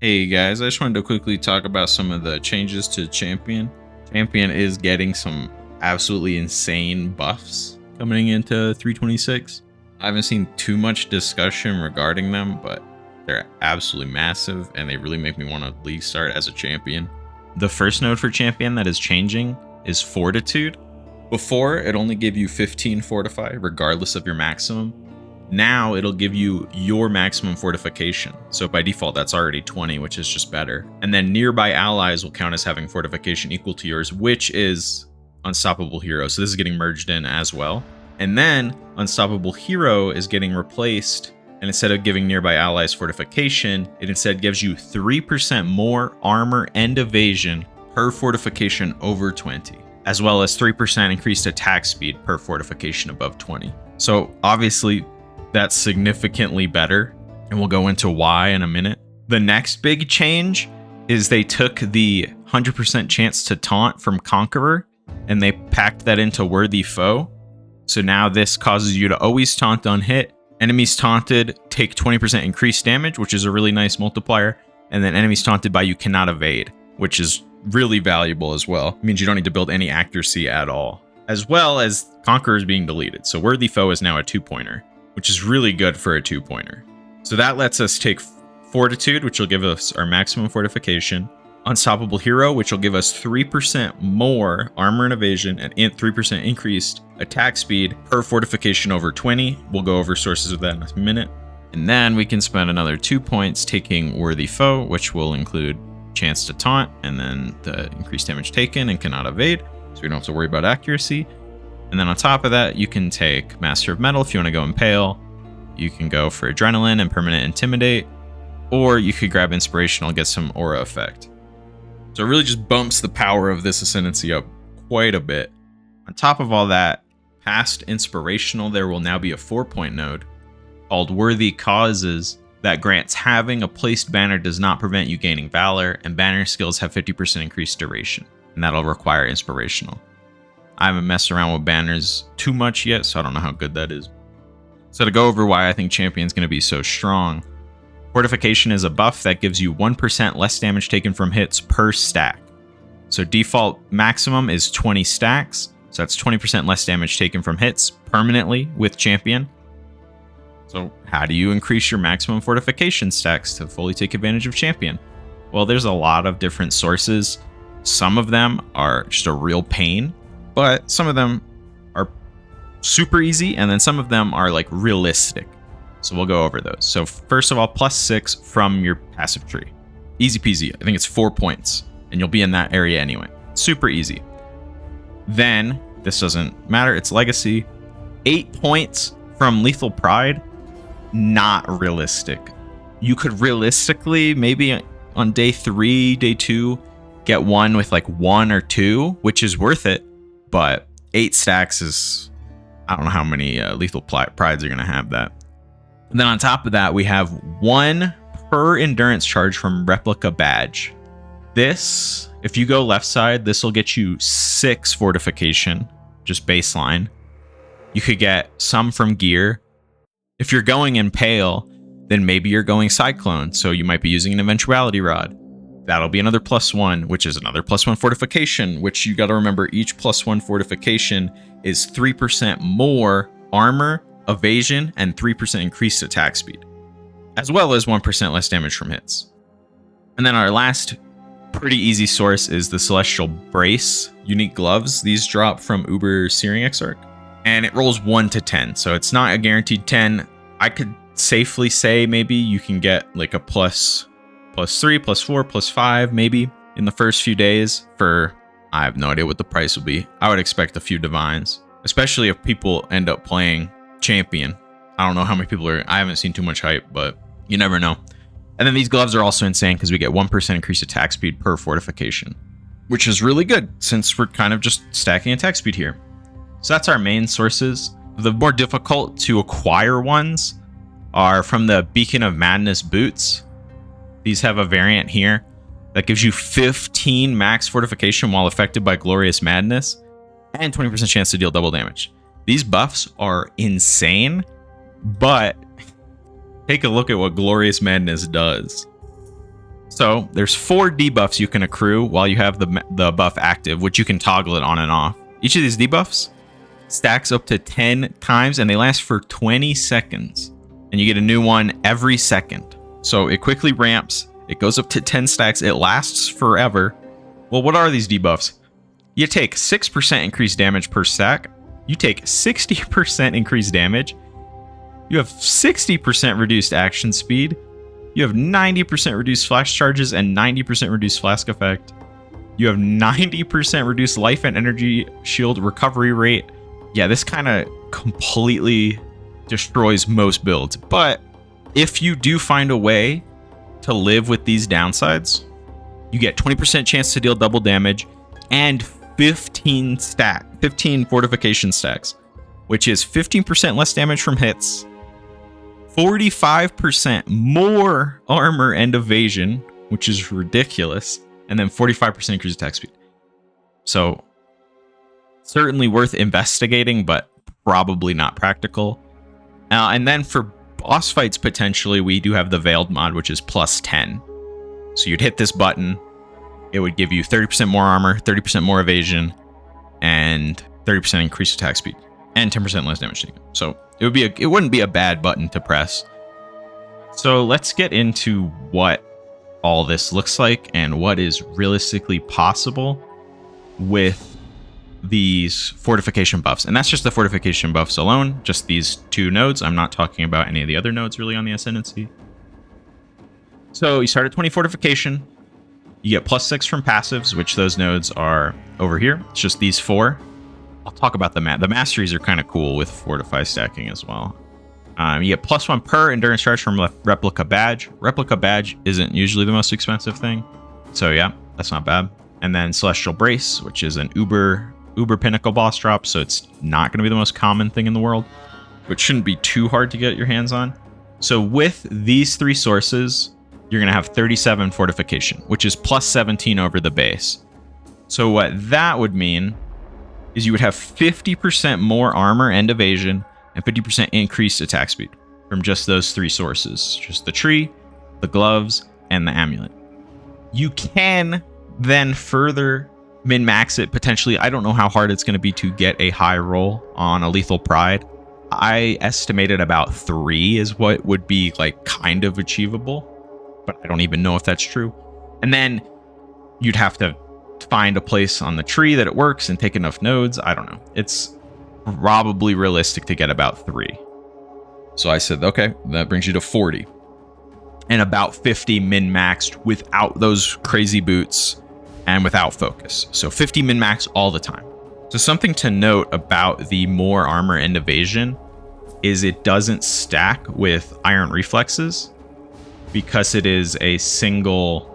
Hey guys, I just wanted to quickly talk about some of the changes to Champion. Champion is getting some absolutely insane buffs coming into 326. I haven't seen too much discussion regarding them, but they're absolutely massive and they really make me want to league start as a champion. The first node for Champion that is changing is Fortitude. Before, it only gave you 15 Fortify regardless of your maximum. Now it'll give you your maximum fortification. So by default, that's already 20, which is just better. And then nearby allies will count as having fortification equal to yours, which is Unstoppable Hero. So this is getting merged in as well. And then Unstoppable Hero is getting replaced. And instead of giving nearby allies fortification, it instead gives you 3% more armor and evasion per fortification over 20, as well as 3% increased attack speed per fortification above 20. So obviously, that's significantly better, and we'll go into why in a minute. The next big change is they took the 100% chance to taunt from Conqueror and they packed that into Worthy Foe. So now this causes you to always taunt on hit. Enemies taunted take 20% increased damage, which is a really nice multiplier. And then enemies taunted by you cannot evade, which is really valuable as well. It means you don't need to build any accuracy at all, as well as Conqueror is being deleted. So Worthy Foe is now a 2-pointer. Which is really good for a 2-pointer. So that lets us take Fortitude, which will give us our maximum fortification, Unstoppable Hero, which will give us 3% more armor and evasion and 3% increased attack speed per fortification over 20. We'll go over sources of that in a minute. And then we can spend another 2 points taking Worthy Foe, which will include chance to taunt and then the increased damage taken and cannot evade. So we don't have to worry about accuracy. And then on top of that, you can take Master of Metal if you want to go Impale. You can go for Adrenaline and Permanent Intimidate. Or you could grab Inspirational and get some Aura effect. So it really just bumps the power of this Ascendancy up quite a bit. On top of all that, past Inspirational, there will now be a 4-point node called Worthy Causes that grants having a placed banner does not prevent you gaining Valor, and banner skills have 50% increased duration. And that'll require Inspirational. I haven't messed around with banners too much yet, so I don't know how good that is. So to go over why I think Champion's going to be so strong, Fortification is a buff that gives you 1% less damage taken from hits per stack. So default maximum is 20 stacks, so that's 20% less damage taken from hits permanently with Champion. So how do you increase your maximum fortification stacks to fully take advantage of Champion? Well, there's a lot of different sources. Some of them are just a real pain, but some of them are super easy, and then some of them are like realistic. So we'll go over those. So first of all, +6 from your passive tree. Easy peasy. I think it's 4 points, and you'll be in that area anyway. Super easy. Then, this doesn't matter, it's legacy. 8 points from Lethal Pride. Not realistic. You could realistically, maybe on day 3, day 2, get one with like 1 or 2, which is worth it. But 8 stacks is, I don't know how many Lethal Prides are going to have that. And then on top of that, we have 1 per endurance charge from Replica Badge. This, if you go left side, this will get you 6 fortification, just baseline. You could get some from gear. If you're going Impale, then maybe you're going Cyclone, so you might be using an Eventuality Rod. That'll be another +1, which is another +1 fortification, which you got to remember each +1 fortification is 3% more armor, evasion, and 3% increased attack speed, as well as 1% less damage from hits. And then our last pretty easy source is the Celestial Brace unique gloves. These drop from Uber Searing Exarch, and it rolls 1 to 10, so it's not a guaranteed 10. I could safely say maybe you can get like a +3, +4, +5 maybe in the first few days for, I have no idea what the price will be. I would expect a few divines, especially if people end up playing Champion. I don't know how many people are, I haven't seen too much hype, but you never know. And then these gloves are also insane because we get 1% increased attack speed per fortification, which is really good since we're kind of just stacking attack speed here. So that's our main sources. The more difficult to acquire ones are from the Beacon of Madness boots. These have a variant here that gives you 15 max fortification while affected by Glorious Madness and 20% chance to deal double damage. These buffs are insane, but take a look at what Glorious Madness does. So there's 4 debuffs you can accrue while you have the buff active, which you can toggle it on and off. Each of these debuffs stacks up to 10 times, and they last for 20 seconds. And you get a new one every second. So it quickly ramps. It goes up to 10 stacks. It lasts forever. Well, what are these debuffs? You take 6% increased damage per stack. You take 60% increased damage. You have 60% reduced action speed. You have 90% reduced flash charges and 90% reduced flask effect. You have 90% reduced life and energy shield recovery rate. Yeah, this kind of completely destroys most builds. But if you do find a way to live with these downsides, you get 20% chance to deal double damage and 15 fortification stacks, which is 15% less damage from hits, 45% more armor and evasion, which is ridiculous, and then 45% increased attack speed. So certainly worth investigating, but probably not practical. And then for boss fights, potentially, we do have the Veiled mod, which is plus 10. So you'd hit this button, it would give you 30% more armor, 30% more evasion, and 30% increased attack speed, and 10% less damage taken. So it wouldn't be a bad button to press. So let's get into what all this looks like and what is realistically possible with these fortification buffs. And that's just the fortification buffs alone, just these 2 nodes. I'm not talking about any of the other nodes really on the ascendancy. So you start at 20 fortification. You get plus 6 from passives, which those nodes are over here. It's just these 4. I'll talk about the masteries are kind of cool with Fortify stacking as well. You get plus 1 per endurance charge from replica badge. Replica badge isn't usually the most expensive thing, so yeah, that's not bad. And then celestial brace, which is an uber pinnacle boss drop, so it's not going to be the most common thing in the world, but shouldn't be too hard to get your hands on. So with these 3 sources, you're going to have 37 fortification, which is plus 17 over the base. So what that would mean is you would have 50% more armor and evasion and 50% increased attack speed from just those 3 sources, just the tree, the gloves, and the amulet. You can then further min-max it potentially. I don't know how hard it's going to be to get a high roll on a lethal pride. I estimated about 3 is what would be like kind of achievable, but I don't even know if that's true. And then you'd have to find a place on the tree that it works and take enough nodes. I don't know. It's probably realistic to get about 3. So I said, okay, that brings you to 40. And about 50 min-maxed without those crazy boots and without focus. So 50 min-max all the time. So something to note about the more armor and evasion is it doesn't stack with iron reflexes because it is a single,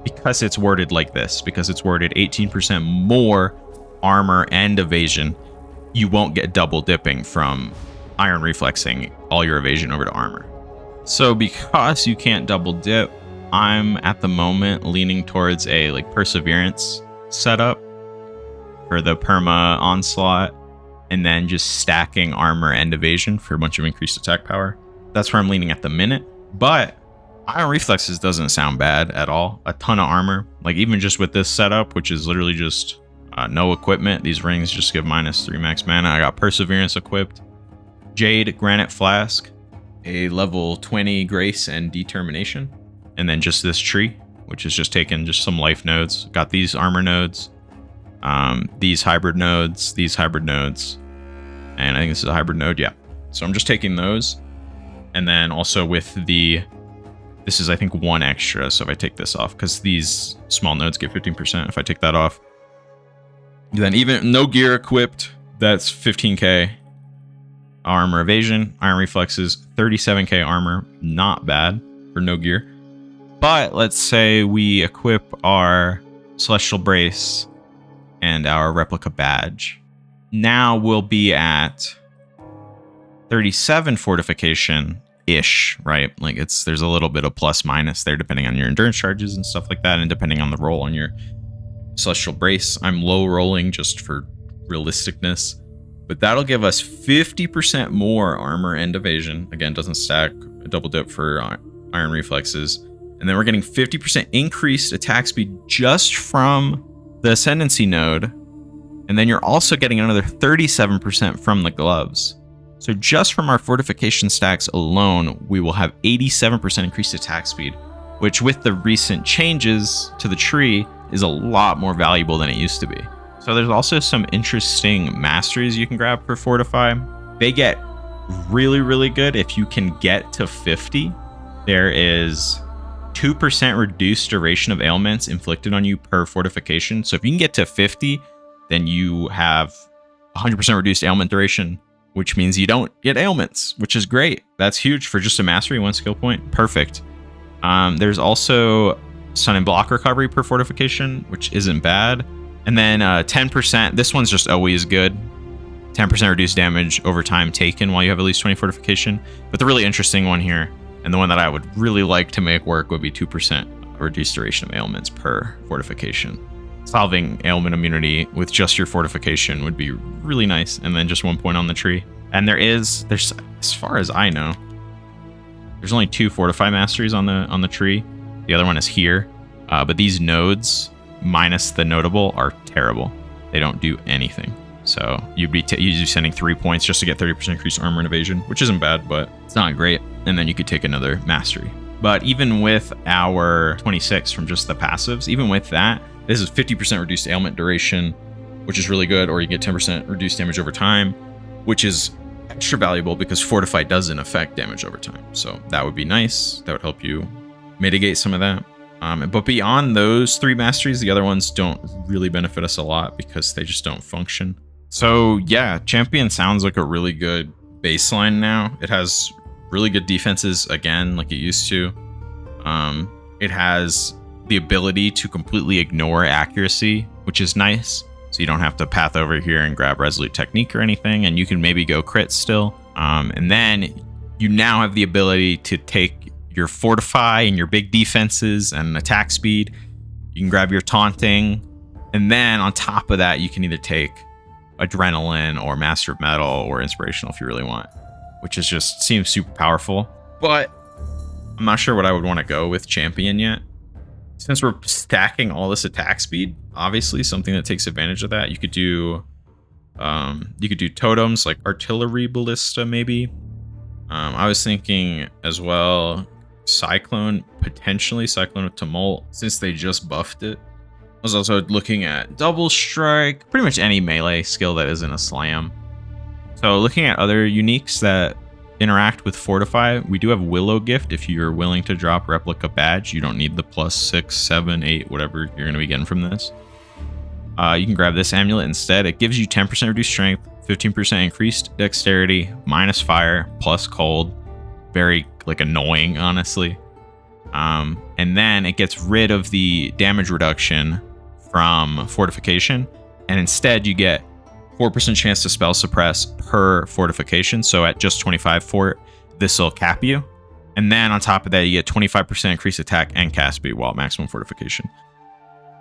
because it's worded like this, because it's worded 18% more armor and evasion, you won't get double dipping from iron reflexing all your evasion over to armor. So because you can't double dip, I'm at the moment leaning towards a like perseverance setup for the perma onslaught, and then just stacking armor and evasion for a bunch of increased attack power. That's where I'm leaning at the minute. But iron reflexes doesn't sound bad at all. A ton of armor, like even just with this setup, which is literally just no equipment. These rings just give -3 max mana. I got perseverance equipped, jade, granite flask, a level 20 grace and determination, and then just this tree, which is just taking just some life nodes. Got these armor nodes, these hybrid nodes, and I think this is a hybrid node. Yeah, so I'm just taking those, and then also with this is I think 1 extra. So if I take this off, because these small nodes get 15%, if I take that off, then even no gear equipped, that's 15k armor evasion, iron reflexes, 37k armor, not bad for no gear. But let's say we equip our celestial brace and our replica badge. Now we'll be at 37 fortification ish, right? Like there's a little bit of plus minus there depending on your endurance charges and stuff like that, and depending on the roll on your celestial brace. I'm low rolling just for realisticness, but that'll give us 50% more armor and evasion. Again, doesn't stack, a double dip for iron reflexes, And then we're getting 50% increased attack speed just from the ascendancy node. And then you're also getting another 37% from the gloves. So just from our fortification stacks alone, we will have 87% increased attack speed, which with the recent changes to the tree is a lot more valuable than it used to be. So there's also some interesting masteries you can grab for Fortify. They get really, really good if you can get to 50. There is 2% reduced duration of ailments inflicted on you per fortification. So if you can get to 50, then you have 100% reduced ailment duration, which means you don't get ailments, which is great. That's huge for just a mastery, 1 skill point. Perfect. There's also stun and block recovery per fortification, which isn't bad. And then 10%, this one's just always good. 10% reduced damage over time taken while you have at least 20 fortification. But the really interesting one here, and the one that I would really like to make work, would be 2% reduced duration of ailments per fortification. Solving ailment immunity with just your fortification would be really nice, and then just 1 point on the tree. And there's as far as I know, there's only 2 Fortify Masteries on the tree. The other one is here. But these nodes, minus the notable, are terrible. They don't do anything. So you'd be usually sending 3 points just to get 30% increased armor and evasion, which isn't bad, but it's not great. And then you could take another mastery. But even with our 26 from just the passives, even with that, this is 50% reduced ailment duration, which is really good, or you get 10% reduced damage over time, which is extra valuable because Fortify doesn't affect damage over time. So that would be nice. That would help you mitigate some of that. But beyond those 3 masteries, the other ones don't really benefit us a lot because they just don't function. So yeah, Champion sounds like a really good baseline now. It has really good defenses again, like it used to. It has the ability to completely ignore accuracy, which is nice. So you don't have to path over here and grab Resolute Technique or anything, and you can maybe go crit still. And then you now have the ability to take your Fortify and your big defenses and attack speed. You can grab your taunting, and then on top of that, you can either take Adrenaline or Master of Metal or Inspirational if you really want, which is just seems super powerful. But I'm not sure what I would want to go with Champion yet. Since we're stacking all this attack speed, obviously something that takes advantage of that, you could do totems like Artillery Ballista maybe. I was thinking as well Cyclone, potentially Cyclone with Tumult, since they just buffed it. I was also looking at Double Strike, pretty much any melee skill that isn't a slam. So looking at other uniques that interact with Fortify, we do have Willowgift. If you're willing to drop Replica Badge, you don't need the +6, 7, 8, whatever you're going to be getting from this. You can grab this amulet instead. It gives you 10% reduced strength, 15% increased dexterity, minus fire, plus cold. Very annoying, honestly. And then it gets rid of the damage reduction from fortification, and instead you get 4% chance to spell suppress per fortification. So at just 25 fort, this will cap you. And then on top of that, you get 25% increased attack and cast speed while at maximum fortification.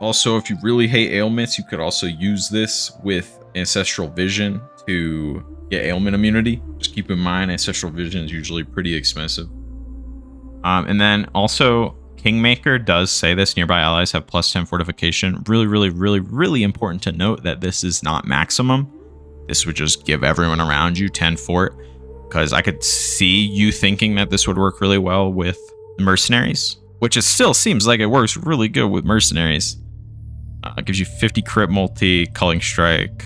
Also, if you really hate ailments, you could also use this with Ancestral Vision to get ailment immunity. Just keep in mind, Ancestral Vision is usually pretty expensive. And then also, Kingmaker does say this, nearby allies have +10 fortification. Really, really, really, really important to note that this is not maximum. This would just give everyone around you 10 fort, because I could see you thinking that this would work really well with Mercenaries, which it still seems like it works really good with Mercenaries. It gives you 50 crit multi, Culling Strike,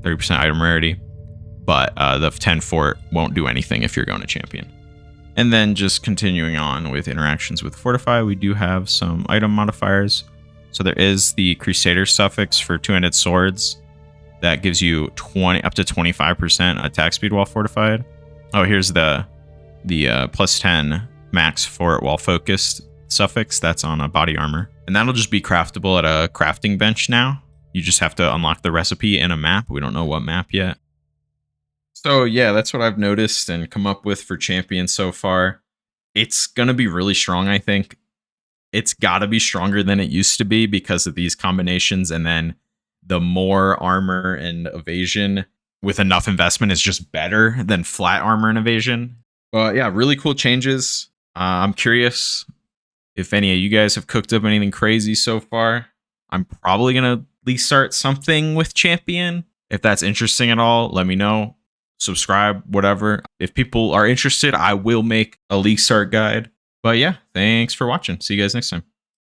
30% item rarity, but the 10 fort won't do anything if you're going to Champion. And then just continuing on with interactions with Fortify, we do have some item modifiers. So there is the Crusader suffix for two-handed swords that gives you up to 25% attack speed while fortified. Oh, here's the +10 max fort while focused suffix that's on a body armor. And that'll just be craftable at a crafting bench now. You just have to unlock the recipe in a map. We don't know what map yet. So yeah, that's what I've noticed and come up with for Champion so far. It's going to be really strong, I think. It's got to be stronger than it used to be because of these combinations. And then the more armor and evasion with enough investment is just better than flat armor and evasion. But yeah, really cool changes. I'm curious If any of you guys have cooked up anything crazy so far, I'm probably going to at least start something with champion. If that's interesting at all, let me know. Subscribe, whatever. If people are interested, I will make a league start guide. But yeah, thanks for watching. See you guys next time.